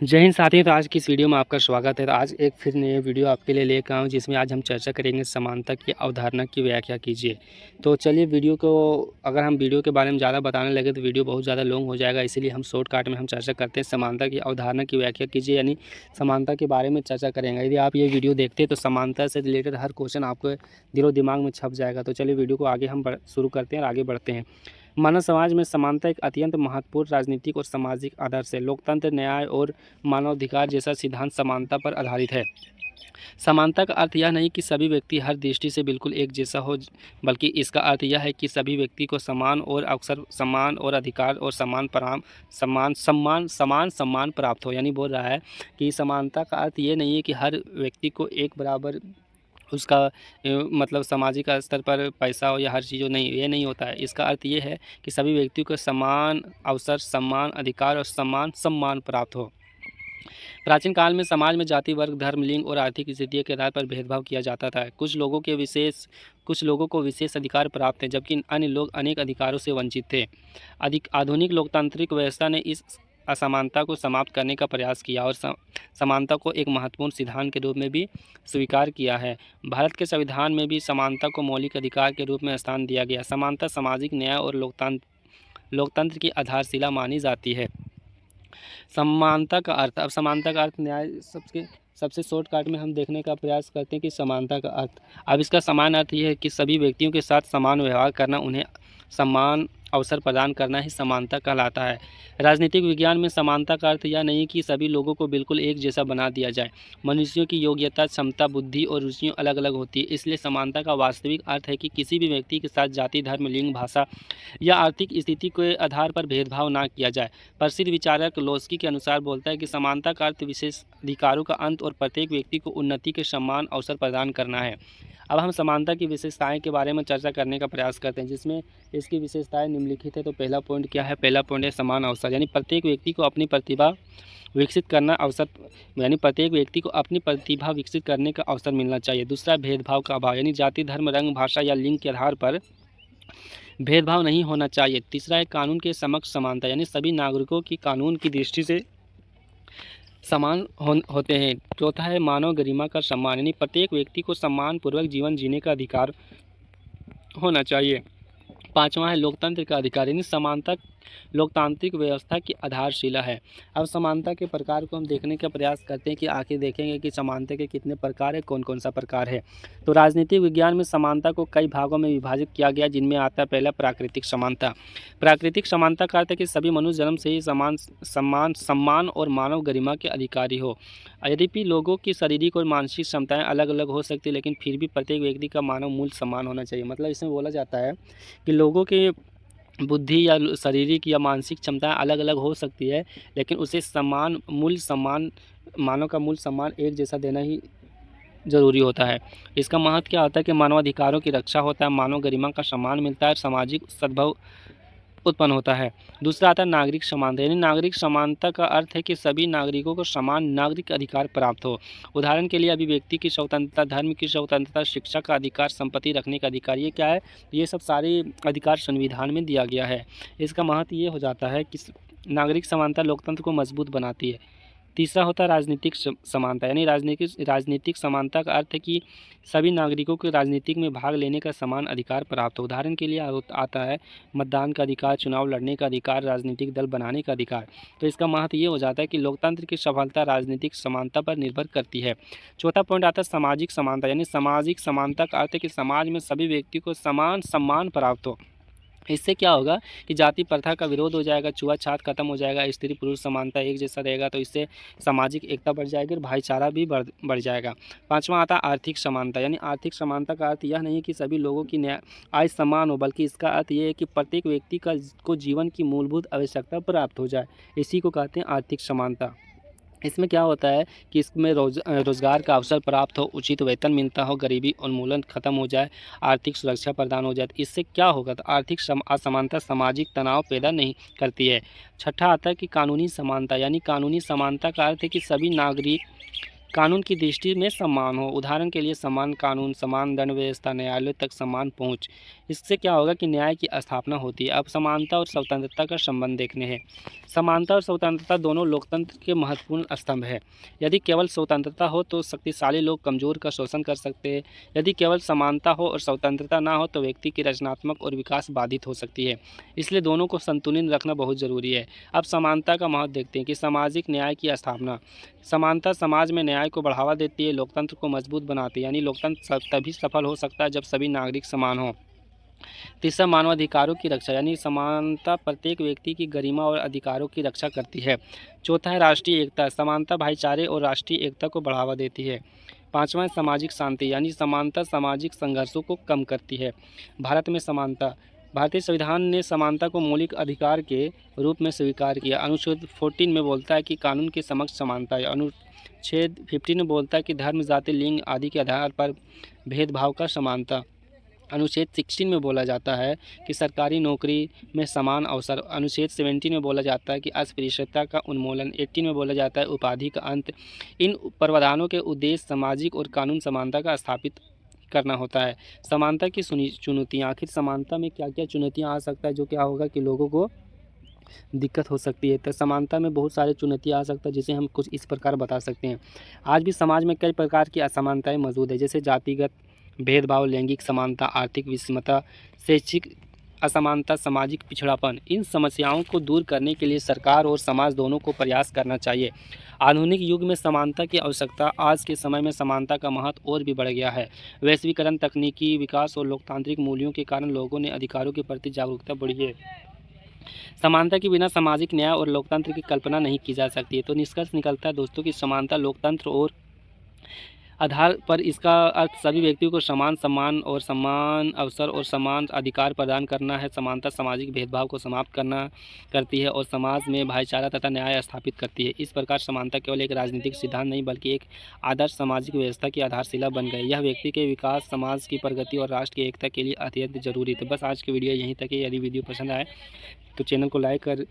जय हिंद साथियों। तो आज की इस वीडियो में आपका स्वागत है। तो आज एक फिर नई वीडियो आपके लिए लेकर आया हूँ, जिसमें आज हम चर्चा करेंगे समानता की अवधारणा की व्याख्या कीजिए। तो चलिए वीडियो को, अगर हम वीडियो के बारे में ज़्यादा बताने लगे तो वीडियो बहुत ज़्यादा लॉन्ग हो जाएगा, इसीलिए हम शॉर्टकट में हम चर्चा करते हैं। समानता की अवधारणा की व्याख्या कीजिए, यानी समानता के बारे में चर्चा करेंगे। यदि आप ये वीडियो देखते हैं तो समानता से रिलेटेड हर क्वेश्चन आपके दिलो दिमाग में छप जाएगा। तो चलिए वीडियो को आगे हम शुरू करते हैं और आगे बढ़ते हैं। मानव समाज में समानता एक अत्यंत महत्वपूर्ण राजनीतिक और सामाजिक आदर्श है। लोकतंत्र, न्याय और मानवाधिकार जैसा सिद्धांत समानता पर आधारित है। समानता का अर्थ यह नहीं कि सभी व्यक्ति हर दृष्टि से बिल्कुल एक जैसा हो, बल्कि इसका अर्थ यह है कि सभी व्यक्ति को समान और अवसर, समान और अधिकार और समान सम्मान प्राप्त हो। यानी बोल रहा है कि समानता का अर्थ ये नहीं है कि हर व्यक्ति को एक बराबर उसका मतलब सामाजिक स्तर पर पैसा हो या हर चीज़ हो, नहीं, ये नहीं होता है। इसका अर्थ ये है कि सभी व्यक्तियों को समान अवसर, समान अधिकार और समान सम्मान प्राप्त हो। प्राचीन काल में समाज में जाति, वर्ग, धर्म, लिंग और आर्थिक स्थिति के आधार पर भेदभाव किया जाता था। कुछ लोगों को विशेष अधिकार प्राप्त थे, जबकि अन्य लोग अनेक अधिकारों से वंचित थे। आधुनिक लोकतांत्रिक व्यवस्था ने इस असमानता को समाप्त करने का प्रयास किया और समानता को एक महत्वपूर्ण सिद्धांत के रूप में भी स्वीकार किया है। भारत के संविधान में भी समानता को मौलिक अधिकार के रूप में स्थान दिया गया। समानता सामाजिक न्याय और लोकतंत्र की आधारशिला मानी जाती है। समानता का अर्थ, अब समानता का अर्थ न्याय सबसे शॉर्टकट में हम देखने का प्रयास करते हैं कि समानता का अर्थ। अब इसका समान अर्थ ये है कि सभी व्यक्तियों के साथ समान व्यवहार करना, उन्हें समान अवसर प्रदान करना ही समानता कहलाता है। राजनीतिक विज्ञान में समानता का अर्थ यह नहीं कि सभी लोगों को बिल्कुल एक जैसा बना दिया जाए। मनुष्यों की योग्यता, क्षमता, बुद्धि और रुचियाँ अलग अलग होती है। इसलिए समानता का वास्तविक अर्थ है कि किसी भी व्यक्ति के साथ जाति, धर्म, लिंग, भाषा या आर्थिक स्थिति के आधार पर भेदभाव ना किया जाए। प्रसिद्ध विचारक लोस्की के अनुसार बोलता है कि समानता का अर्थ विशेष अधिकारों का अंत और प्रत्येक व्यक्ति को उन्नति के समान अवसर प्रदान करना है। अब हम समानता की विशेषताएं के बारे में चर्चा करने का प्रयास करते हैं, जिसमें इसकी विशेषताएं निम्नलिखित है। तो पहला पॉइंट क्या है? पहला पॉइंट है समान अवसर, यानी प्रत्येक व्यक्ति को अपनी प्रतिभा विकसित करने का अवसर मिलना चाहिए। दूसरा, भेदभाव का अभाव, यानी जाति, धर्म, रंग, भाषा या लिंग के आधार पर भेदभाव नहीं होना चाहिए। तीसरा है कानून के समक्ष समानता, यानी सभी नागरिकों की कानून की दृष्टि से समान होते हैं। चौथा है मानव गरिमा का सम्मान, यानी प्रत्येक व्यक्ति को सम्मानपूर्वक जीवन जीने का अधिकार होना चाहिए। पांचवा है लोकतंत्र का अधिकार, यानी समानता लोकतांत्रिक व्यवस्था की आधारशिला है। अब समानता के प्रकार को हम देखने का प्रयास करते हैं कि आखिर देखेंगे कि समानता के कितने प्रकार है, कौन कौन सा प्रकार है। तो राजनीतिक विज्ञान में समानता को कई भागों में विभाजित किया गया, जिनमें आता है पहला प्राकृतिक समानता। प्राकृतिक समानता का अर्थ है कि सभी मनुष्य जन्म से ही सम्मान और मानव गरिमा के अधिकारी हो। यद्यपि लोगों की शारीरिक और मानसिक क्षमताएं अलग अलग हो सकती है, लेकिन फिर भी प्रत्येक व्यक्ति का मानव मूल्य समान होना चाहिए। मतलब इसमें बोला जाता है कि लोगों के बुद्धि या शारीरिक या मानसिक क्षमताएं अलग अलग हो सकती है, लेकिन उसे मानव का मूल सम्मान एक जैसा देना ही ज़रूरी होता है। इसका महत्व क्या होता है कि मानवाधिकारों की रक्षा होता है, मानव गरिमा का सम्मान मिलता है, सामाजिक सद्भाव उत्पन्न होता है। दूसरा आता है नागरिक समानता, यानी नागरिक समानता का अर्थ है कि सभी नागरिकों को समान नागरिक अधिकार प्राप्त हो। उदाहरण के लिए अभिव्यक्ति की स्वतंत्रता, धर्म की स्वतंत्रता, शिक्षा का अधिकार, संपत्ति रखने का अधिकार, ये क्या है? ये सब सारे अधिकार संविधान में दिया गया है। इसका महत्व ये हो जाता है कि नागरिक समानता लोकतंत्र को मजबूत बनाती है। तीसरा होता है राजनीतिक समानता, यानी राजनीतिक समानता का अर्थ है कि सभी नागरिकों को राजनीतिक में भाग लेने का समान अधिकार प्राप्त हो। उदाहरण के लिए आता है मतदान का अधिकार, चुनाव लड़ने का अधिकार, राजनीतिक दल बनाने का अधिकार। तो इसका महत्व ये हो जाता है कि लोकतंत्र की सफलता राजनीतिक समानता पर निर्भर करती है। चौथा पॉइंट आता है सामाजिक समानता, यानी सामाजिक समानता का अर्थ है कि समाज में सभी व्यक्ति को समान सम्मान प्राप्त हो। इससे क्या होगा कि जाति प्रथा का विरोध हो जाएगा, छुआछूत खत्म हो जाएगा, स्त्री पुरुष समानता एक जैसा रहेगा। तो इससे सामाजिक एकता बढ़ जाएगी और भाईचारा भी बढ़ जाएगा। पांचवा आता है आर्थिक समानता, यानी आर्थिक समानता का अर्थ यह नहीं कि सभी लोगों की आय समान हो, बल्कि इसका अर्थ ये है कि प्रत्येक व्यक्ति को जीवन की मूलभूत आवश्यकता प्राप्त हो जाए। इसी को कहते हैं आर्थिक समानता। इसमें क्या होता है कि इसमें रोज़गार का अवसर प्राप्त हो, उचित वेतन मिलता हो, गरीबी उन्मूलन खत्म हो जाए, आर्थिक सुरक्षा प्रदान हो जाए। तो इससे क्या होगा? तो आर्थिक असमानता सामाजिक तनाव पैदा नहीं करती है। छठा आता है कि कानूनी समानता, यानी कानूनी समानता का अर्थ है कि सभी नागरिक कानून की दृष्टि में समान हो। उदाहरण के लिए समान कानून, समान दंड व्यवस्था, न्यायालय तक समान पहुँच। इससे क्या होगा कि न्याय की स्थापना होती है। अब समानता और स्वतंत्रता का संबंध देखने हैं। समानता और स्वतंत्रता दोनों लोकतंत्र के महत्वपूर्ण स्तंभ है। यदि केवल स्वतंत्रता हो तो शक्तिशाली लोग कमजोर का शोषण कर सकते हैं। यदि केवल समानता हो और स्वतंत्रता ना हो तो व्यक्ति की रचनात्मक और विकास बाधित हो सकती है। इसलिए दोनों को संतुलित रखना बहुत जरूरी है। अब समानता का महत्व देखते हैं कि सामाजिक न्याय की स्थापना। समानता समाज में न्याय को बढ़ावा देती है, लोकतंत्र को मजबूत बनाती है। यानी लोकतंत्र तभी सफल हो सकता है जब सभी नागरिक समान हों। तीसरा, मानवाधिकारों की रक्षा, यानी समानता प्रत्येक व्यक्ति की गरिमा और अधिकारों की रक्षा करती है। चौथा है राष्ट्रीय एकता। समानता भाईचारे और राष्ट्रीय एकता को बढ़ावा देती है। पाँचवां है सामाजिक शांति, यानी समानता सामाजिक संघर्षों को कम करती है। भारत में समानता। भारतीय संविधान ने समानता को मौलिक अधिकार के रूप में स्वीकार किया। अनुच्छेद 14 में बोलता है कि कानून के समक्ष समानता है। अनुच्छेद 15 में बोलता है कि धर्म, जाति, लिंग आदि के आधार पर भेदभाव का समानता। अनुच्छेद 16 में बोला जाता है कि सरकारी नौकरी में समान अवसर। अनुच्छेद 17 में बोला जाता है कि अस्पृश्यता का उन्मूलन। 18 में बोला जाता है उपाधि का अंत। इन प्रावधानों के उद्देश्य सामाजिक और कानून समानता का स्थापित करना होता है। समानता की चुनौतियाँ। आखिर समानता में क्या क्या चुनौतियाँ आ सकता है, जो क्या होगा कि लोगों को दिक्कत हो सकती है। तो समानता में बहुत सारे चुनौतियाँ आ सकता है, जिसे हम कुछ इस प्रकार बता सकते हैं। आज भी समाज में कई प्रकार की असमानताएं मौजूद है, जैसे जातिगत भेदभाव, लैंगिक समानता, आर्थिक विषमता, शैक्षिक असमानता, सामाजिक पिछड़ापन। इन समस्याओं को दूर करने के लिए सरकार और समाज दोनों को प्रयास करना चाहिए। आधुनिक युग में समानता की आवश्यकता। आज के समय में समानता का महत्व और भी बढ़ गया है। वैश्वीकरण, तकनीकी विकास और लोकतांत्रिक मूल्यों के कारण लोगों ने अधिकारों के प्रति जागरूकता बढ़ी है। समानता के बिना सामाजिक न्याय और लोकतंत्र की कल्पना नहीं की जा सकती है। तो निष्कर्ष निकलता है दोस्तों कि समानता लोकतंत्र और आधार पर इसका अर्थ सभी व्यक्तियों को समान सम्मान और समान अवसर और समान अधिकार प्रदान करना है। समानता सामाजिक भेदभाव को समाप्त करती है और समाज में भाईचारा तथा न्याय स्थापित करती है। इस प्रकार समानता केवल एक राजनीतिक सिद्धांत नहीं बल्कि एक आदर्श सामाजिक व्यवस्था की आधारशिला बन गई। यह व्यक्ति के विकास, समाज की प्रगति और राष्ट्र की एकता के लिए अत्यंत जरूरी है। तो बस आज की वीडियो यहीं तक है। यदि वीडियो पसंद आए तो चैनल को लाइक कर